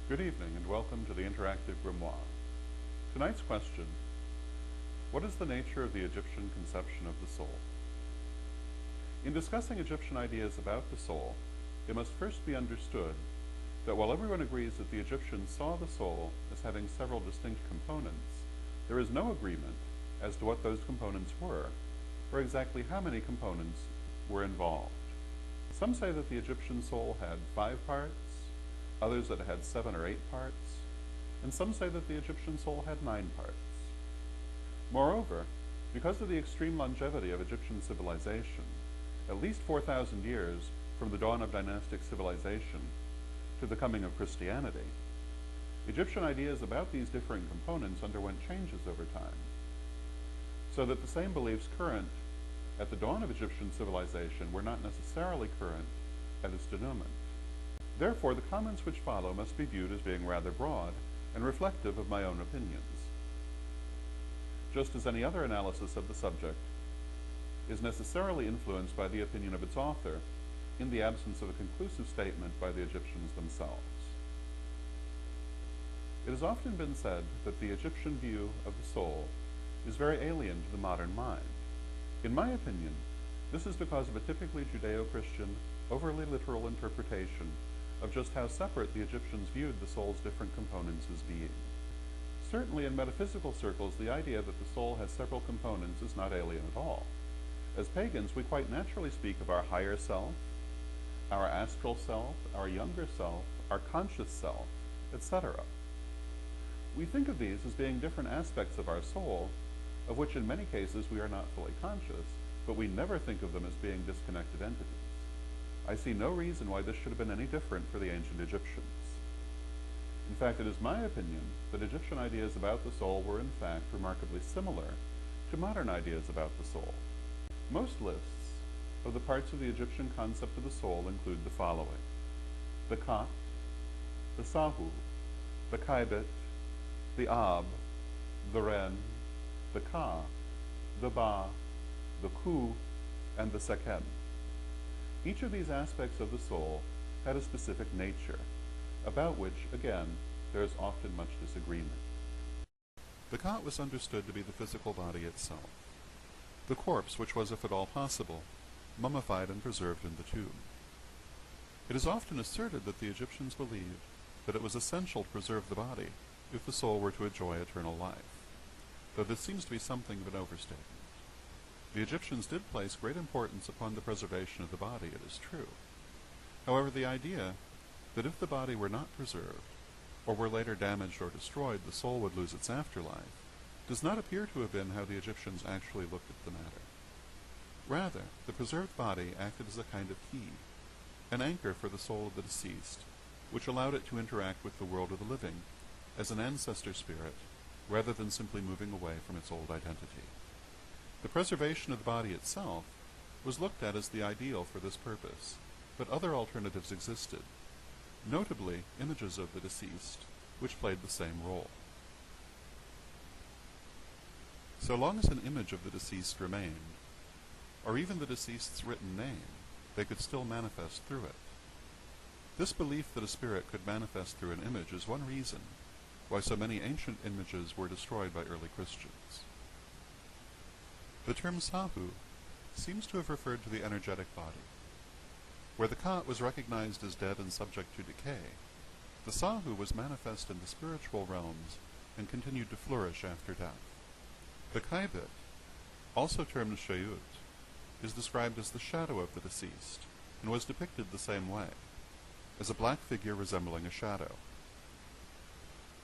Good evening and welcome to the Interactive Grimoire. Tonight's question: what is the nature of the Egyptian conception of the soul? In discussing Egyptian ideas about the soul, it must first be understood that while everyone agrees that the Egyptians saw the soul as having several distinct components, there is no agreement as to what those components were, or exactly how many components were involved. Some say that the Egyptian soul had 5 parts, others that it had 7 or 8 parts, and some say that the Egyptian soul had 9 parts. Moreover, because of the extreme longevity of Egyptian civilization, at least 4,000 years from the dawn of dynastic civilization to the coming of Christianity, Egyptian ideas about these differing components underwent changes over time, so that the same beliefs current at the dawn of Egyptian civilization were not necessarily current at its denouement. Therefore, the comments which follow must be viewed as being rather broad and reflective of my own opinions. Just as any other analysis of the subject is necessarily influenced by the opinion of its author, in the absence of a conclusive statement by the Egyptians themselves. It has often been said that the Egyptian view of the soul is very alien to the modern mind. In my opinion, this is because of a typically Judeo-Christian, overly literal interpretation of just how separate the Egyptians viewed the soul's different components as being. Certainly in metaphysical circles, the idea that the soul has several components is not alien at all. As pagans, we quite naturally speak of our higher self, our astral self, our younger self, our conscious self, etc. We think of these as being different aspects of our soul, of which in many cases we are not fully conscious, but we never think of them as being disconnected entities. I see no reason why this should have been any different for the ancient Egyptians. In fact, it is my opinion that Egyptian ideas about the soul were in fact remarkably similar to modern ideas about the soul. Most lists of the parts of the Egyptian concept of the soul include the following: the Khat, the Sahu, the Kaibet, the Ab, the Ren, the Ka, the Ba, the Ku, and the Sekhem. Each of these aspects of the soul had a specific nature, about which, again, there is often much disagreement. The Khat was understood to be the physical body itself, the corpse which was, if at all possible, mummified and preserved in the tomb. It is often asserted that the Egyptians believed that it was essential to preserve the body if the soul were to enjoy eternal life, though this seems to be something of an overstatement. The Egyptians did place great importance upon the preservation of the body, it is true. However, the idea that if the body were not preserved, or were later damaged or destroyed, the soul would lose its afterlife, does not appear to have been how the Egyptians actually looked at the matter. Rather, the preserved body acted as a kind of key, an anchor for the soul of the deceased, which allowed it to interact with the world of the living as an ancestor spirit, rather than simply moving away from its old identity. The preservation of the body itself was looked at as the ideal for this purpose, but other alternatives existed, notably images of the deceased, which played the same role. So long as an image of the deceased remained, or even the deceased's written name, they could still manifest through it. This belief that a spirit could manifest through an image is one reason why so many ancient images were destroyed by early Christians. The term Sahu seems to have referred to the energetic body. Where the Khat was recognized as dead and subject to decay, the Sahu was manifest in the spiritual realms and continued to flourish after death. The Kaibet, also termed Shayut, is described as the shadow of the deceased, and was depicted the same way, as a black figure resembling a shadow.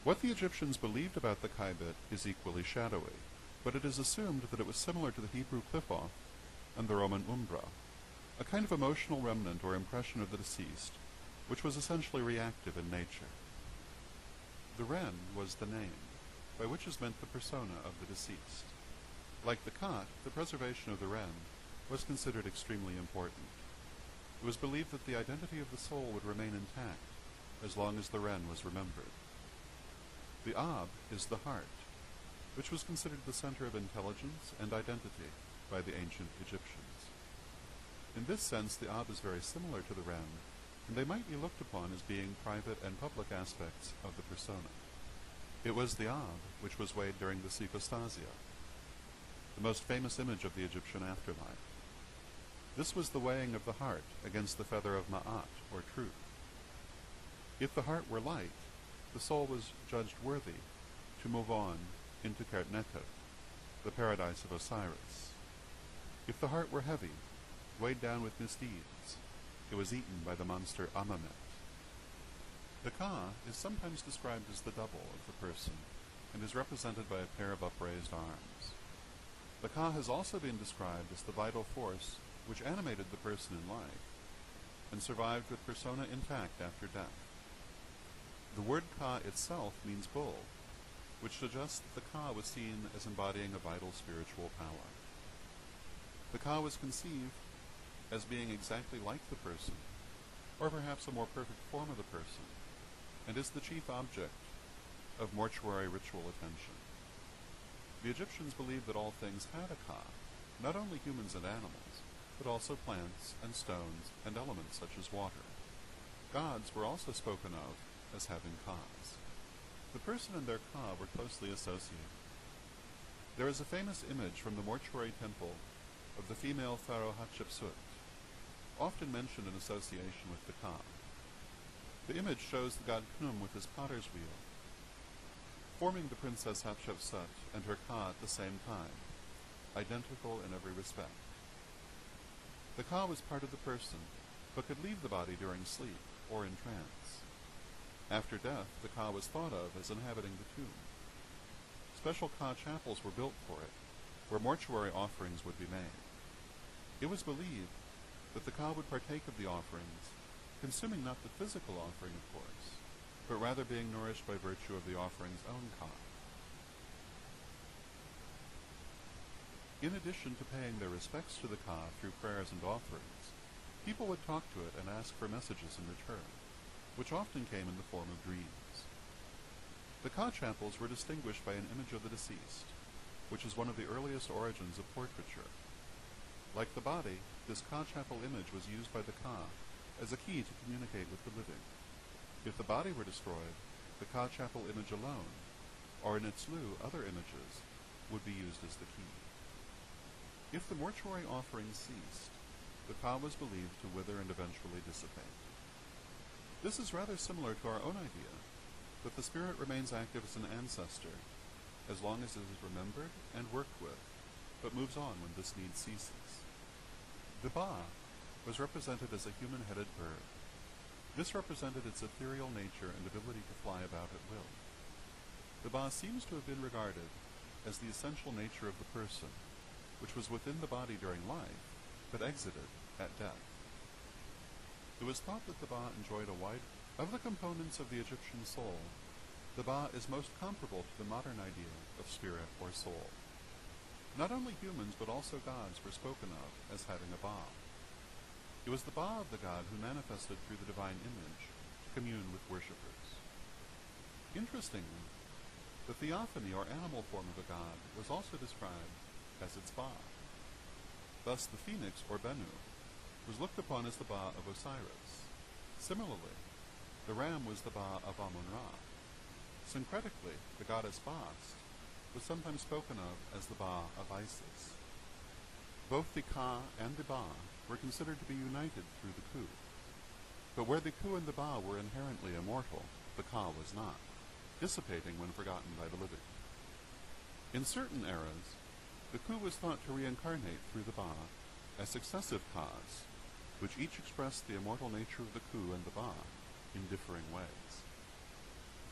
What the Egyptians believed about the Kaibet is equally shadowy, but it is assumed that it was similar to the Hebrew Qliphoth and the Roman Umbra, a kind of emotional remnant or impression of the deceased, which was essentially reactive in nature. The Ren was the name, by which is meant the persona of the deceased. Like the Khat, the preservation of the Ren was considered extremely important. It was believed that the identity of the soul would remain intact as long as the Ren was remembered. The Ab is the heart, which was considered the center of intelligence and identity by the ancient Egyptians. In this sense, the Ab is very similar to the Ren, and they might be looked upon as being private and public aspects of the persona. It was the Ab which was weighed during the psychostasia, the most famous image of the Egyptian afterlife. This was the weighing of the heart against the feather of Ma'at, or truth. If the heart were light, the soul was judged worthy to move on into Kertnetet, the paradise of Osiris. If the heart were heavy, weighed down with misdeeds, it was eaten by the monster Amamet. The Ka is sometimes described as the double of the person, and is represented by a pair of upraised arms. The Ka has also been described as the vital force which animated the person in life, and survived with persona intact after death. The word Ka itself means bull, which suggests that the Ka was seen as embodying a vital spiritual power. The Ka was conceived as being exactly like the person, or perhaps a more perfect form of the person, and is the chief object of mortuary ritual attention. The Egyptians believed that all things had a Ka, not only humans and animals, but also plants and stones and elements such as water. Gods were also spoken of as having Kas. The person and their Ka were closely associated. There is a famous image from the mortuary temple of the female pharaoh Hatshepsut, often mentioned in association with the Ka. The image shows the god Khnum with his potter's wheel, forming the princess Hatshepsut and her Ka at the same time, identical in every respect. The Ka was part of the person, but could leave the body during sleep or in trance. After death, the Ka was thought of as inhabiting the tomb. Special Ka chapels were built for it, where mortuary offerings would be made. It was believed that the Ka would partake of the offerings, consuming not the physical offering, of course, but rather being nourished by virtue of the offering's own Ka. In addition to paying their respects to the Ka through prayers and offerings, people would talk to it and ask for messages in return, which often came in the form of dreams. The Ka chapels were distinguished by an image of the deceased, which is one of the earliest origins of portraiture. Like the body, this Ka chapel image was used by the Ka as a key to communicate with the living. If the body were destroyed, the Ka chapel image alone, or in its lieu other images, would be used as the key. If the mortuary offerings ceased, the Ka was believed to wither and eventually dissipate. This is rather similar to our own idea, that the spirit remains active as an ancestor, as long as it is remembered and worked with, but moves on when this need ceases. The Ba was represented as a human-headed bird. This represented its ethereal nature and ability to fly about at will. The Ba seems to have been regarded as the essential nature of the person, which was within the body during life, but exited at death. It was thought that the Ba enjoyed a wide... Of the components of the Egyptian soul, the Ba is most comparable to the modern idea of spirit or soul. Not only humans, but also gods were spoken of as having a Ba. It was the Ba of the god who manifested through the divine image to commune with worshippers. Interestingly, the theophany or animal form of a god was also described as its Ba. Thus the phoenix, or Bennu, was looked upon as the Ba of Osiris. Similarly, the ram was the Ba of Amun-Ra. Syncretically, the goddess Bast was sometimes spoken of as the Ba of Isis. Both the Ka and the Ba were considered to be united through the Ku. But where the Ku and the Ba were inherently immortal, the Ka was not, dissipating when forgotten by the living. In certain eras, the Ku was thought to reincarnate through the Ba as successive Kas, which each expressed the immortal nature of the Ku and the Ba in differing ways.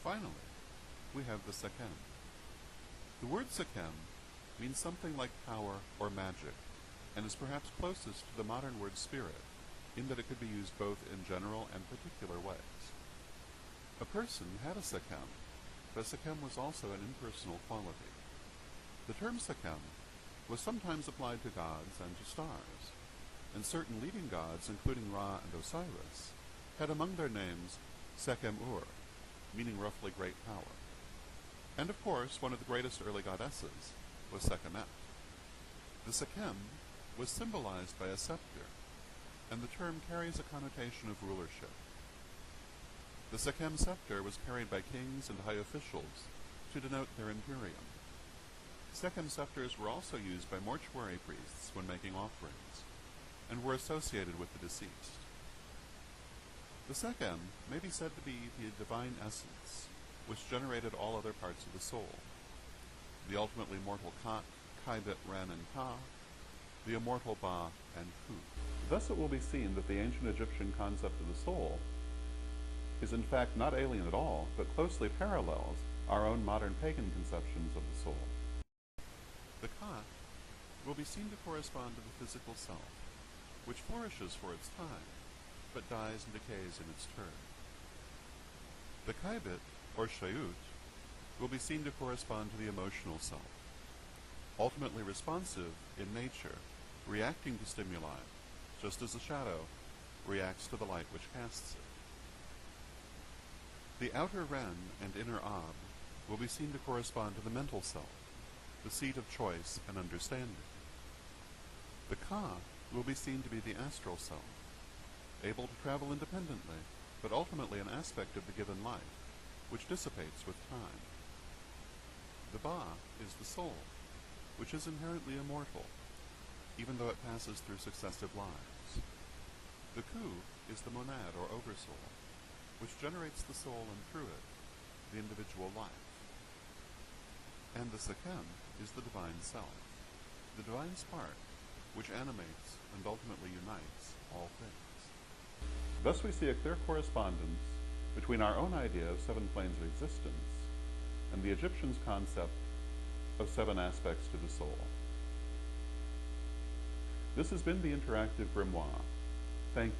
Finally, we have the Sekhem. The word Sekhem means something like power or magic, and is perhaps closest to the modern word spirit, in that it could be used both in general and particular ways. A person had a Sekhem, but Sekhem was also an impersonal quality. The term Sekhem was sometimes applied to gods and to stars, and certain leading gods, including Ra and Osiris, had among their names Sekhem-Ur, meaning roughly great power. And of course, one of the greatest early goddesses was Sekhemet. The Sekhem was symbolized by a scepter, and the term carries a connotation of rulership. The Sekhem scepter was carried by kings and high officials to denote their imperium. Sekhem scepters were also used by mortuary priests when making offerings, and were associated with the deceased. The Sekhem may be said to be the divine essence, which generated all other parts of the soul. The ultimately mortal Ka, Kaibit, Ren, and Ka, the immortal Ba, and Ku. Thus it will be seen that the ancient Egyptian concept of the soul is in fact not alien at all, but closely parallels our own modern pagan conceptions of the soul. The Ka will be seen to correspond to the physical self, which flourishes for its time, but dies and decays in its turn. The Kaibit, or Shayut, will be seen to correspond to the emotional self, ultimately responsive in nature, reacting to stimuli, just as a shadow reacts to the light which casts it. The outer Ren and inner Ab will be seen to correspond to the mental self, the seat of choice and understanding. The Ka will be seen to be the astral self, able to travel independently, but ultimately an aspect of the given life, which dissipates with time. The Ba is the soul, which is inherently immortal, even though it passes through successive lives. The Ku is the monad or oversoul, which generates the soul and through it, the individual life. And the Sekhem is the divine self, the divine spark, which animates and ultimately unites all things. Thus we see a clear correspondence between our own idea of 7 planes of existence and the Egyptians' concept of 7 aspects to the soul. This has been the Interactive Grimoire. Thank you.